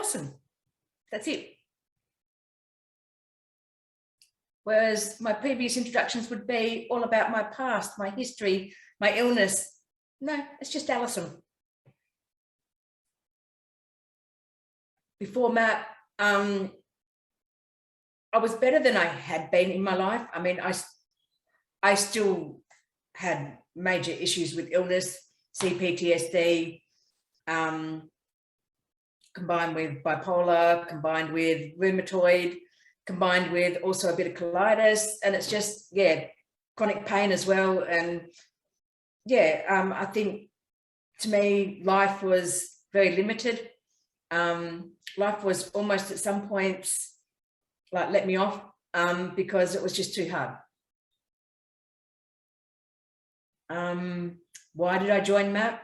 Alison. That's it. Whereas my previous introductions would be all about my past, my history, my illness. No, it's just Alison. Before MAP, I was better than I had been in my life. I mean, I still had major issues with illness, C-PTSD, combined with bipolar, combined with rheumatoid, combined with also a bit of colitis, and it's just, yeah, chronic pain as well. And yeah, I think to me, life was very limited. Life was almost at some points like let me off because it was just too hard. Why did I join MAP?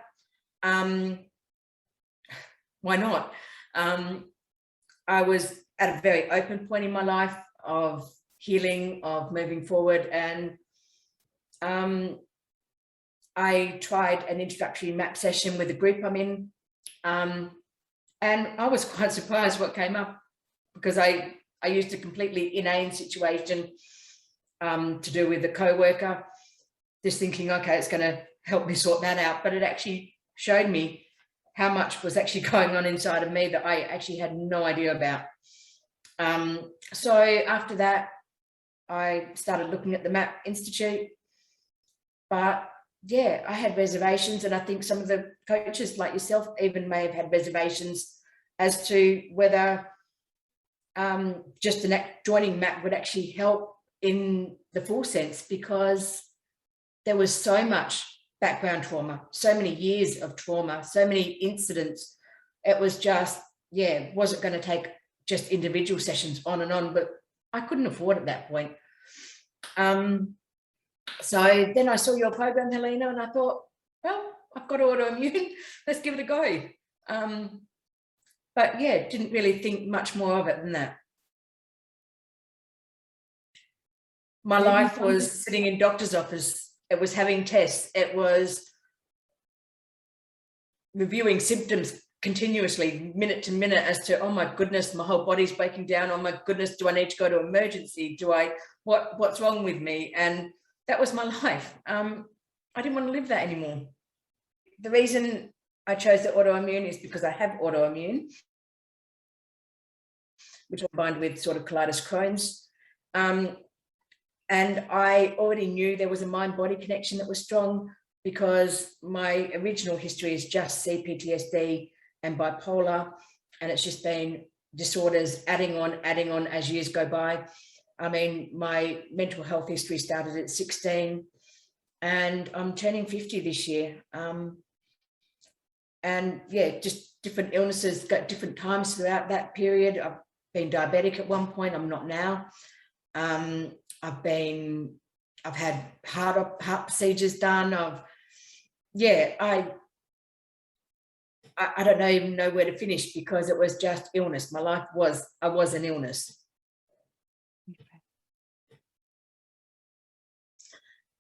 Why not? I was at a very open point in my life of healing, of moving forward, and I tried an introductory MAP session with the group I'm in, and I was quite surprised what came up, because I used a completely inane situation to do with a co-worker, just thinking, okay, it's going to help me sort that out. But it actually showed me how much was actually going on inside of me that I actually had no idea about. So after that, I started looking at the MAP Institute. But yeah, I had reservations, and I think some of the coaches like yourself even may have had reservations as to whether just joining MAP would actually help in the full sense, because there was so much background trauma, so many years of trauma, so many incidents. It was just, yeah, was it going to take just individual sessions on and on? But I couldn't afford at that point. So then I saw your program, Jelena, and I thought, well, I've got autoimmune, let's give it a go. But yeah, didn't really think much more of it than that. My life was sitting in doctor's office. It was having tests. It was reviewing symptoms continuously, minute to minute, as to, oh my goodness, my whole body's breaking down. Oh my goodness, do I need to go to emergency? What's wrong with me? And that was my life. I didn't want to live that anymore. The reason I chose the autoimmune is because I have autoimmune, which combined with sort of colitis Crohn's. And I already knew there was a mind-body connection that was strong, because my original history is just C-PTSD and bipolar, and it's just been disorders adding on as years go by. I mean, my mental health history started at 16, and I'm turning 50 this year. And yeah, just different illnesses, got different times throughout that period. I've been diabetic at one point, I'm not now. I've had heart procedures done. I don't even know where to finish, because it was just illness. My life was, I was an illness. Okay.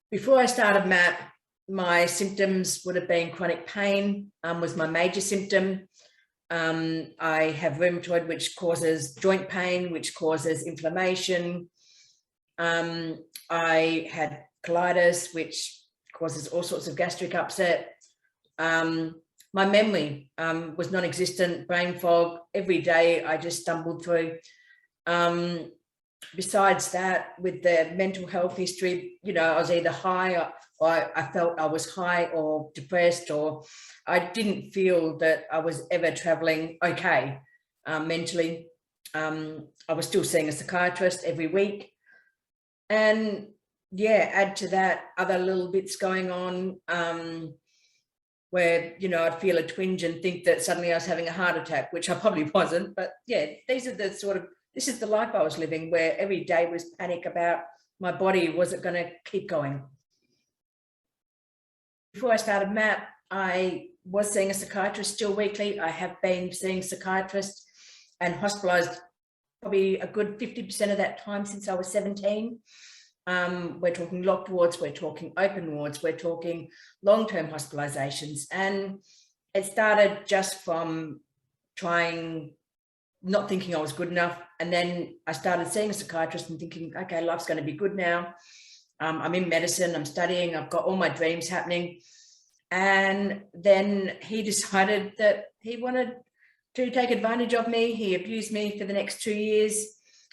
Before I started MAP, my symptoms would have been chronic pain, was my major symptom. I have rheumatoid, which causes joint pain, which causes inflammation. I had colitis, which causes all sorts of gastric upset. My memory was non-existent, brain fog. Every day I just stumbled through. Besides that, with the mental health history, you know, I was either high, or I felt I was high or depressed, or I didn't feel that I was ever traveling okay mentally. I was still seeing a psychiatrist every week. And yeah, add to that other little bits going on where, you know, I'd feel a twinge and think that suddenly I was having a heart attack, which I probably wasn't. But yeah, these are the sort of, this is the life I was living, where every day was panic about my body. Was it going to keep going? Before I started MAP, I was seeing a psychiatrist still weekly. I have been seeing psychiatrists and hospitalised probably a good 50% of that time since I was 17. We're talking locked wards, we're talking open wards, we're talking long-term hospitalizations. And it started just from trying not thinking I was good enough. And then I started seeing a psychiatrist and thinking, okay, life's going to be good now. I'm in medicine, I'm studying, I've got all my dreams happening. And then he decided that he wanted to take advantage of me. He abused me for the next 2 years,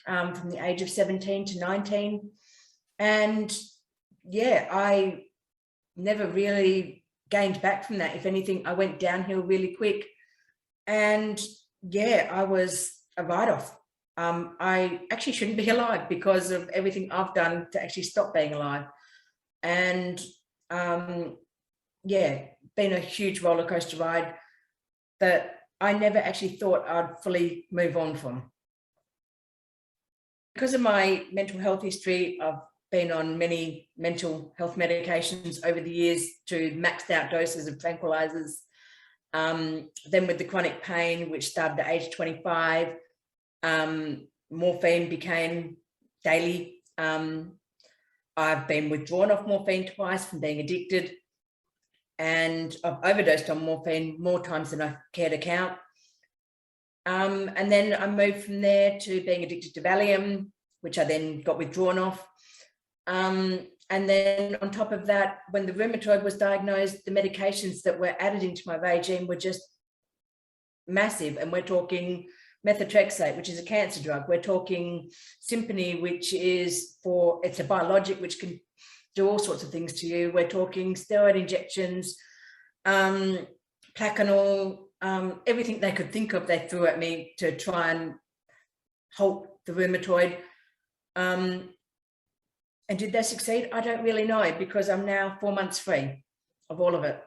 from the age of 17 to 19. And yeah, I never really gained back from that. If anything, I went downhill really quick. And yeah, I was a write-off. I actually shouldn't be alive because of everything I've done to actually stop being alive. And yeah, been a huge roller coaster ride that I never actually thought I'd fully move on from. Because of my mental health history, I've been on many mental health medications over the years to maxed out doses of tranquilizers. Then with the chronic pain, which started at age 25, morphine became daily. I've been withdrawn off morphine twice from being addicted, and I've overdosed on morphine more times than I care to count. And then I moved from there to being addicted to Valium, which I then got withdrawn off. And then on top of that, when the rheumatoid was diagnosed, the medications that were added into my regime were just massive. And we're talking methotrexate, which is a cancer drug. We're talking Symphony, which is it's a biologic, which can do all sorts of things to you. We're talking steroid injections, Plaquenil, everything they could think of, they threw at me to try and halt the rheumatoid. And did they succeed? I don't really know, because I'm now 4 months free of all of it.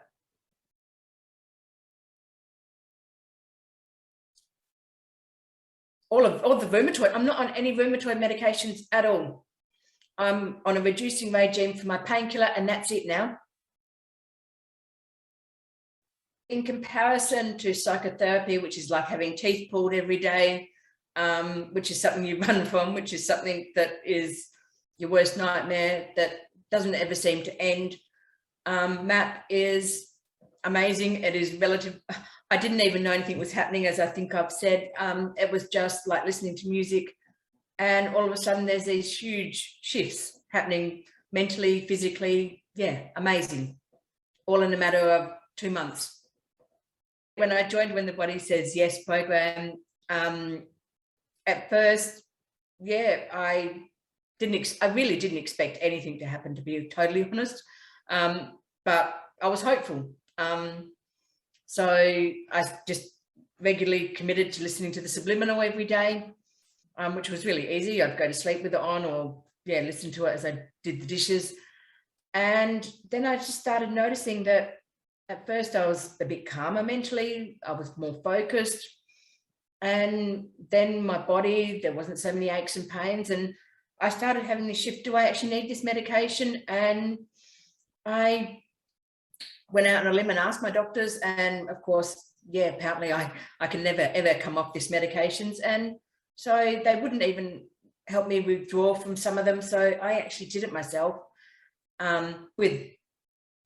All the rheumatoid. I'm not on any rheumatoid medications at all. I'm on a reducing regime for my painkiller, and that's it now. In comparison to psychotherapy, which is like having teeth pulled every day, which is something you run from, which is something that is your worst nightmare, that doesn't ever seem to end. MAP is amazing. It is relative. I didn't even know anything was happening, as I think I've said. It was just like listening to music, and all of a sudden there's these huge shifts happening mentally, physically. Yeah, amazing. All in a matter of 2 months. When I joined When the Body Says Yes program, at first, yeah, I really didn't expect anything to happen, to be totally honest. But I was hopeful. So I just regularly committed to listening to the subliminal every day, which was really easy. I'd go to sleep with it on, or yeah, listen to it as I did the dishes. And then I just started noticing that at first I was a bit calmer mentally. I was more focused. And then my body, there wasn't so many aches and pains. And I started having this shift, do I actually need this medication? And I went out on a limb and asked my doctors, and of course, yeah, apparently I can never ever come off these medications. And so they wouldn't even help me withdraw from some of them. So I actually did it myself, with,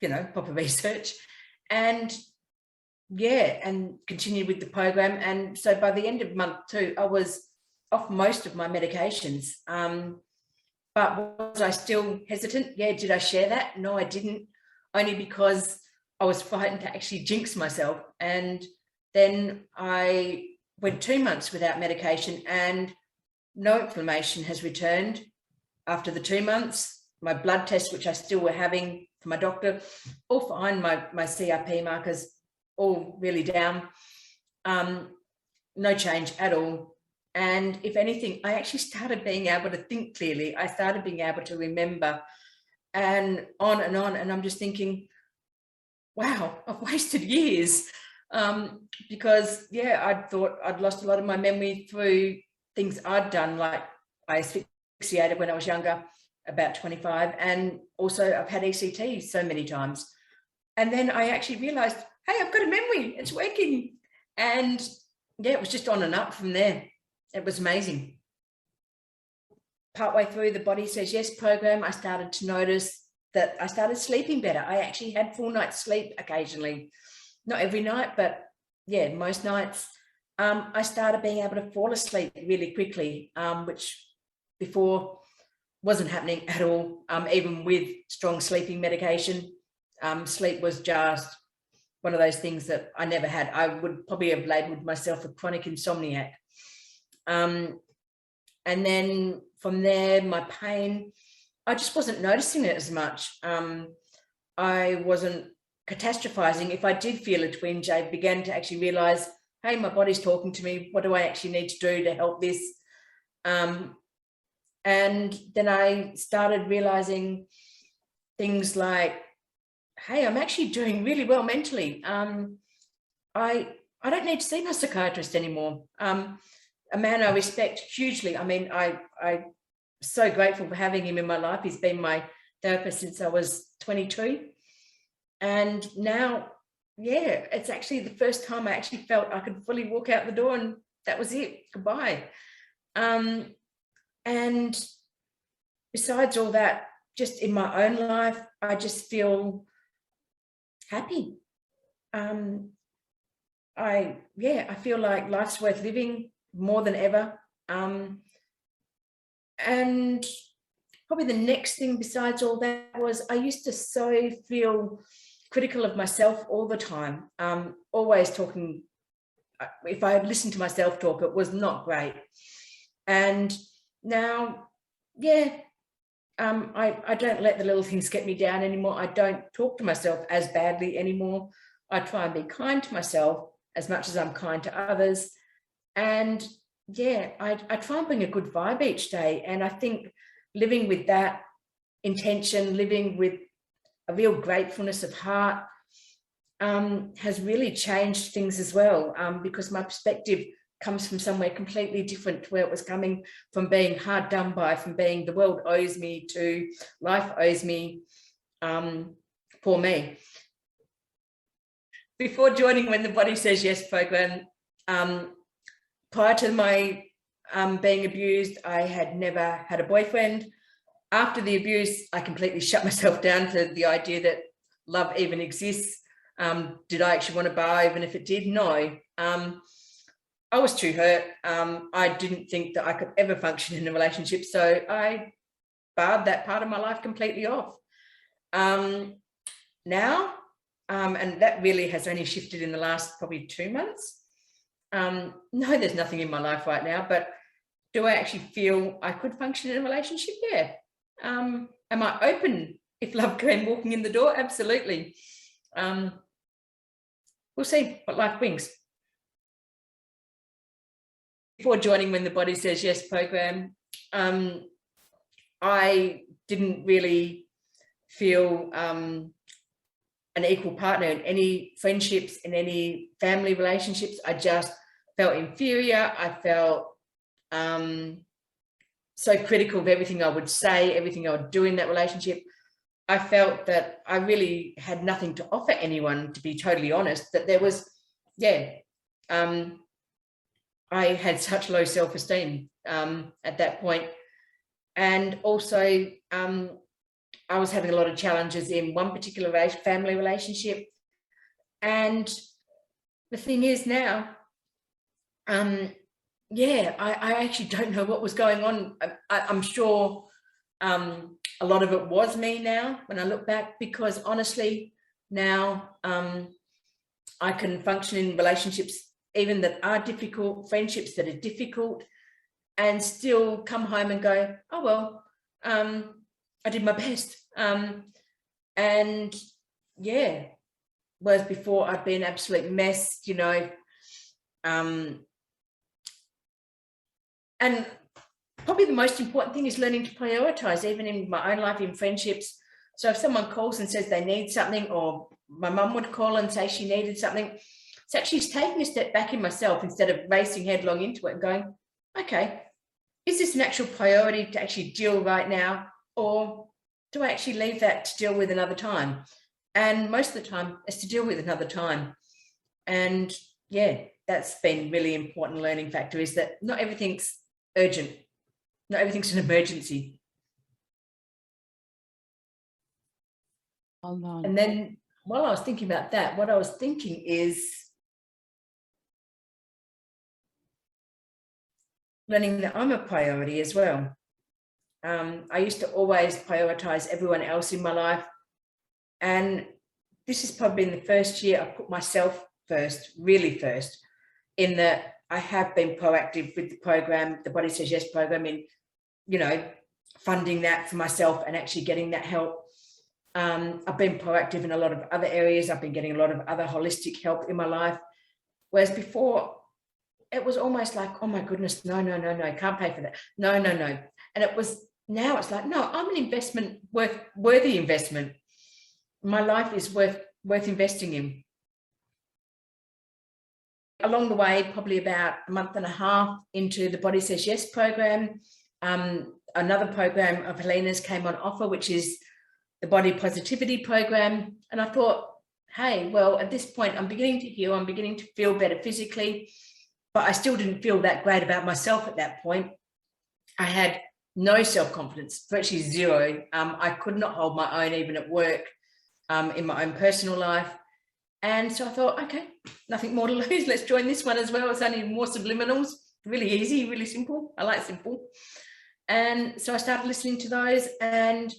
you know, proper research, and yeah, and continued with the program. And so by the end of month 2, I was off most of my medications. But was I still hesitant? Yeah. Did I share that? No, I didn't, only because I was frightened to actually jinx myself. And then I went 2 months without medication, and no inflammation has returned after the 2 months. My blood tests, which I still were having for my doctor, all fine. My CRP markers all really down. No change at all. And if anything, I actually started being able to think clearly. I started being able to remember, and on and on. And I'm just thinking, wow, I've wasted years. Because yeah, I thought I'd lost a lot of my memory through things I'd done. Like I asphyxiated when I was younger, about 25. And also I've had ECT so many times. And then I actually realized, hey, I've got a memory, it's working. And yeah, it was just on and up from there. It was amazing. Partway through the Body Says Yes program, I started to notice that I started sleeping better. I actually had full night's sleep occasionally, not every night, but yeah, most nights. I started being able to fall asleep really quickly, which before wasn't happening at all, even with strong sleeping medication. Sleep was just one of those things that I never had. I would probably have labelled myself a chronic insomniac. And then from there, my pain, I just wasn't noticing it as much. I wasn't catastrophizing. If I did feel a twinge, I began to actually realize, hey, my body's talking to me. What do I actually need to do to help this? And then I started realizing things like, hey, I'm actually doing really well mentally. I don't need to see my psychiatrist anymore. A man I respect hugely. I mean, I'm so grateful for having him in my life. He's been my therapist since I was 22. And now, yeah, it's actually the first time I actually felt I could fully walk out the door, and that was it. Goodbye. And besides all that, just in my own life, I just feel happy. I feel like life's worth living more than ever. And probably the next thing besides all that was I used to so feel critical of myself all the time, always talking. If I listened to myself talk, it was not great. And now, I don't let the little things get me down anymore. I don't talk to myself as badly anymore. I try and be kind to myself as much as I'm kind to others. And I try and bring a good vibe each day. And I think living with that intention, living with a real gratefulness of heart, has really changed things as well, because my perspective comes from somewhere completely different to where it was coming from, being hard done by, from being the world owes me to life owes me. Poor me. Before joining When the Body Says Yes program, prior to my being abused, I had never had a boyfriend. After the abuse, I completely shut myself down to the idea that love even exists. Did I actually want a bar, even if it did? No. I was too hurt. I didn't think that I could ever function in a relationship, so I barred that part of my life completely off. Now, and that really has only shifted in the last probably 2 months. No, there's nothing in my life right now, but do I actually feel I could function in a relationship? Yeah. Am I open if love came walking in the door? Absolutely. We'll see what life brings. Before joining When the Body Says Yes program, I didn't really feel an equal partner in any friendships, in any family relationships. I just felt inferior. I felt so critical of everything I would say, everything I would do in that relationship. I felt that I really had nothing to offer anyone, to be totally honest, that there was, I had such low self-esteem at that point. And also, I was having a lot of challenges in one particular family relationship. And the thing is now, I actually don't know what was going on. I'm sure a lot of it was me now when I look back, because honestly, now I can function in relationships even that are difficult, friendships that are difficult, and still come home and go, oh, well, I did my best. And whereas before I'd been an absolute mess, and probably the most important thing is learning to prioritize, even in my own life, in friendships. So if someone calls and says they need something, or my mum would call and say she needed something, it's actually taking a step back in myself instead of racing headlong into it and going, okay, is this an actual priority to actually deal right now, or do I actually leave that to deal with another time? And most of the time it's to deal with another time. And that's been really important learning factor, is that not everything's urgent. Not everything's an emergency. Hold on. And then while I was thinking about that, what I was thinking is, learning that I'm a priority as well. I used to always prioritize everyone else in my life. And this has probably been the first year I put myself first, really first, in that I have been proactive with the program, the Body Says Yes program, in, you know, funding that for myself and actually getting that help. I've been proactive in a lot of other areas. I've been getting a lot of other holistic help in my life. Whereas before, it was almost like, oh my goodness, no, can't pay for that. No. And it was, now it's like, no, I'm an investment, worthy investment. My life is worth investing in. Along the way, probably about a month and a half into the Body Says Yes program, another program of Jelena's came on offer, which is the Body Positivity program. And I thought, hey, well, at this point, I'm beginning to heal. I'm beginning to feel better physically, but I still didn't feel that great about myself at that point. I had no self-confidence, virtually zero. I could not hold my own, even at work, in my own personal life. And so I thought, okay, nothing more to lose. Let's join this one as well. It's only more subliminals, really easy, really simple. I like simple. And so I started listening to those, and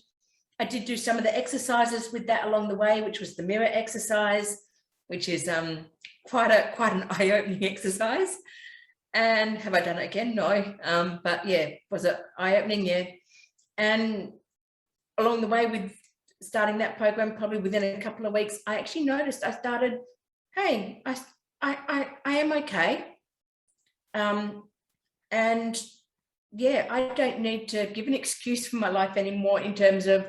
I did do some of the exercises with that along the way, which was the mirror exercise, which is quite an eye-opening exercise. And have I done it again? No. But yeah, was it eye-opening? Yeah. And along the way with starting that program, probably within a couple of weeks, I actually noticed I started, hey, I am okay. And yeah, I don't need to give an excuse for my life anymore in terms of,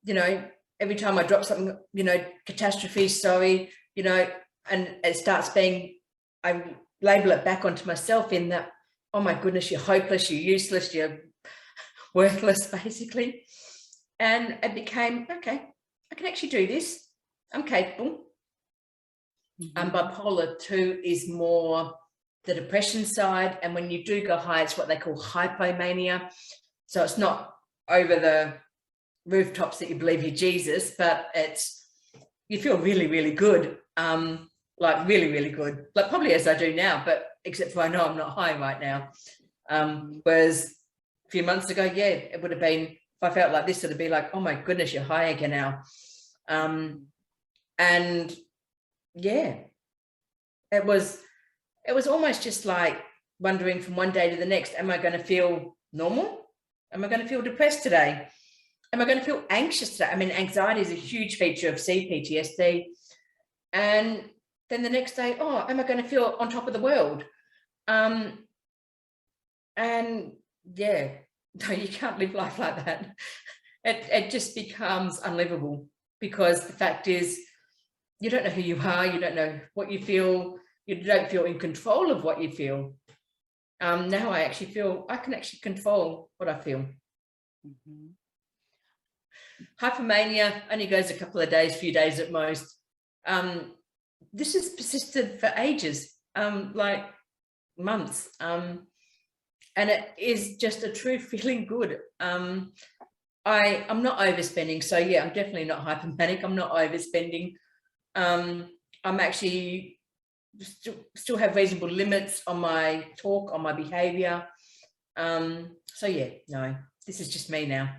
you know, every time I drop something, you know, catastrophe, sorry, you know, and it starts being, I label it back onto myself in that, oh my goodness, you're hopeless, you're useless, you're worthless, basically. And it became, okay, I can actually do this. I'm capable. Mm-hmm. Bipolar 2 is more the depression side. And when you do go high, it's what they call hypomania. So it's not over the rooftops that you believe you're Jesus, but it's, you feel really, really good. Like really, really good. Like probably as I do now, but except for I know I'm not high right now. Whereas a few months ago, yeah, it would have been, if I felt like this, it'd be like, oh my goodness, you're high again now. And yeah, it was almost just like wondering from one day to the next, am I going to feel normal? Am I going to feel depressed today? Am I going to feel anxious today? I mean, anxiety is a huge feature of C-PTSD. And then the next day, oh, am I going to feel on top of the world? And yeah, no, you can't live life like that. It just becomes unlivable, because the fact is, you don't know who you are, you don't know what you feel, you don't feel in control of what you feel. Now I actually feel I can actually control what I feel. Mm-hmm. Hypomania only goes a couple of days, few days at most. This has persisted for ages, like months. And it is just a true feeling good. I'm not overspending. So yeah, I'm definitely not hypomanic. I'm not overspending. I'm actually still have reasonable limits on my talk, on my behavior. So yeah, no, this is just me now.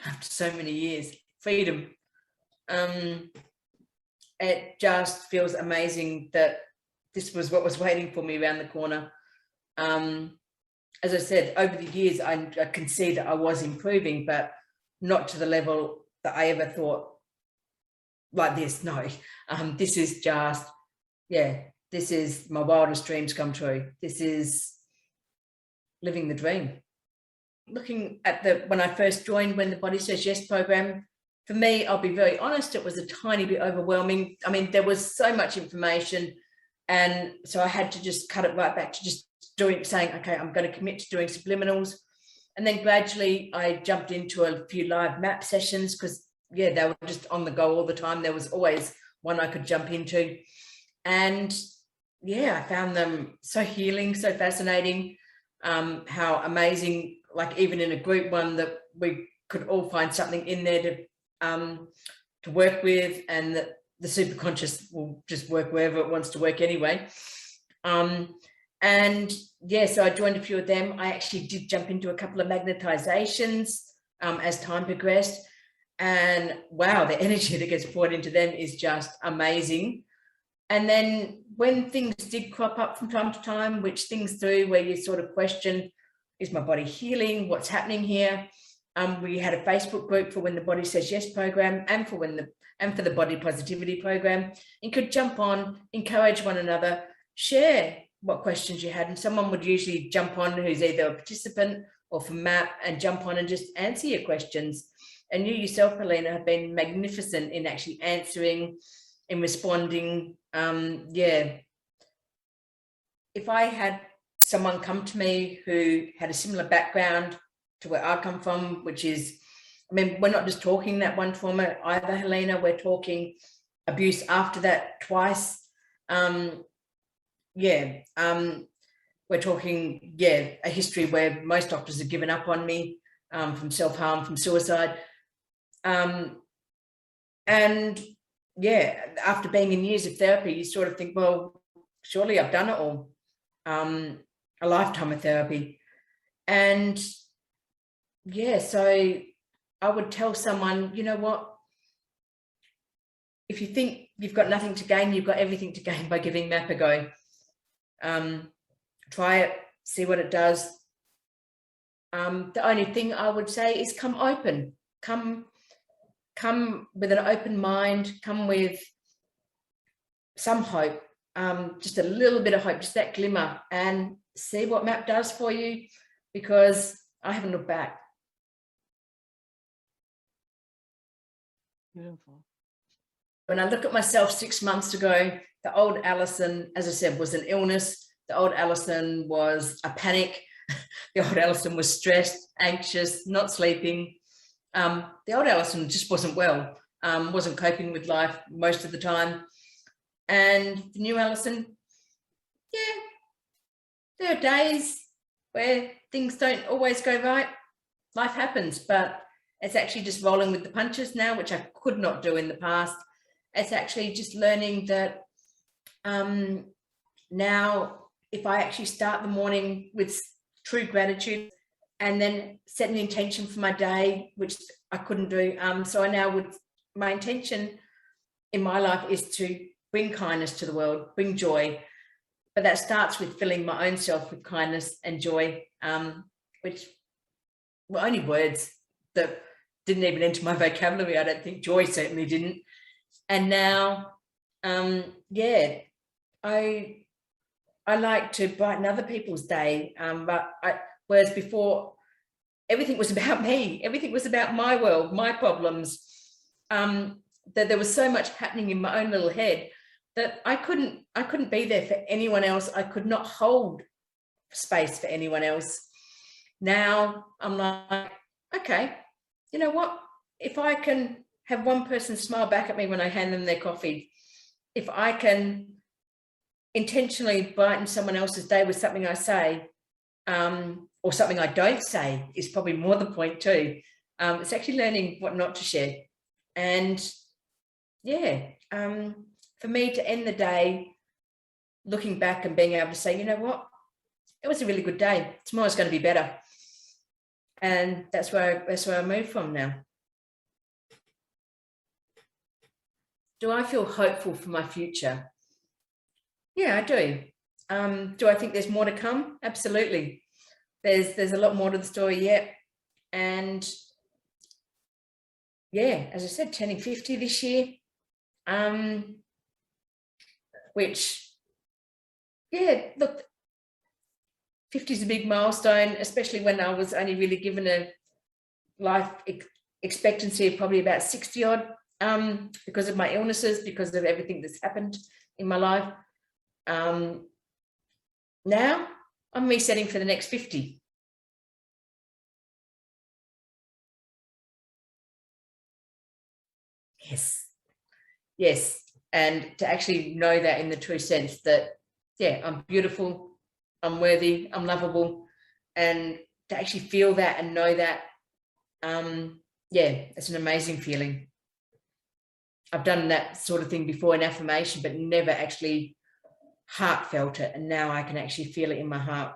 After so many years, freedom. It just feels amazing that this was what was waiting for me around the corner. As I said, over the years, I can see that I was improving, but not to the level that I ever thought like this. No, this is just, yeah, this is my wildest dreams come true. This is living the dream. Looking at when I first joined, when the Body Says Yes program, for me, I'll be very honest, it was a tiny bit overwhelming. I mean, there was so much information. And so I had to just cut it right back to just saying, okay, I'm going to commit to doing subliminals. And then gradually I jumped into a few live map sessions, because yeah, they were just on the go all the time. There was always one I could jump into. And yeah, I found them so healing, so fascinating, how amazing, like even in a group one, that we could all find something in there to work with, and that the superconscious will just work wherever it wants to work anyway. And yeah, so I joined a few of them. I actually did jump into a couple of magnetizations as time progressed. And wow, the energy that gets poured into them is just amazing. And then when things did crop up from time to time, which things do, where you sort of question, is my body healing? What's happening here? We had a Facebook group for When the Body Says Yes program, and for the Body Positivity program. You could jump on, encourage one another, share what questions you had, and someone would usually jump on who's either a participant or from MAP and jump on and just answer your questions. And you yourself, Helena, have been magnificent in actually answering, in responding. Yeah. If I had someone come to me who had a similar background to where I come from, which is, I mean, we're not just talking that one trauma either, Helena, we're talking abuse after that twice. We're talking, a history where most doctors have given up on me, from self-harm, from suicide. And yeah, after being in years of therapy, you sort of think, well, surely I've done it all. A lifetime of therapy. And yeah, so I would tell someone, you know what, if you think you've got nothing to gain, you've got everything to gain by giving MAP a go. Try it, see what it does. The only thing I would say is come open, come with an open mind, come with some hope, just a little bit of hope, just that glimmer, and see what MAP does for you, because I haven't looked back. Beautiful. When I look at myself 6 months ago, the old Alison, as I said, was an illness. The old Alison was a panic. The old Alison was stressed, anxious, not sleeping. The old Alison just wasn't well, wasn't coping with life most of the time. And the new Alison, yeah, there are days where things don't always go right. Life happens, but it's actually just rolling with the punches now, which I could not do in the past. It's actually just learning that now, if I actually start the morning with true gratitude and then set an intention for my day, which I couldn't do. So I now would, my intention in my life is to bring kindness to the world, bring joy. But that starts with filling my own self with kindness and joy, which were only words that didn't even enter my vocabulary. I don't think joy certainly didn't. And now, yeah, I like to brighten other people's day. Whereas before, everything was about me. Everything was about my world, my problems. That there was so much happening in my own little head that I couldn't be there for anyone else. I could not hold space for anyone else. Now I'm like, okay, you know what? If I can have one person smile back at me when I hand them their coffee, if I can intentionally brighten someone else's day with something I say, or something I don't say, is probably more the point too. It's actually learning what not to share. And yeah, for me to end the day looking back and being able to say, you know what, it was a really good day. Tomorrow's going to be better. And that's where I move from now. Do I feel hopeful for my future? Yeah, I do. Do I think there's more to come? Absolutely. There's a lot more to the story yet. And yeah, as I said, turning 50 this year, which, yeah, look, 50 is a big milestone, especially when I was only really given a life expectancy of probably about 60 odd, because of my illnesses, because of everything that's happened in my life. Now I'm resetting for the next 50. Yes. And to actually know that in the true sense that, yeah, I'm beautiful, I'm worthy, I'm lovable, and to actually feel that and know that, yeah, it's an amazing feeling. I've done that sort of thing before in affirmation, but never actually heartfelt it. And now I can actually feel it in my heart.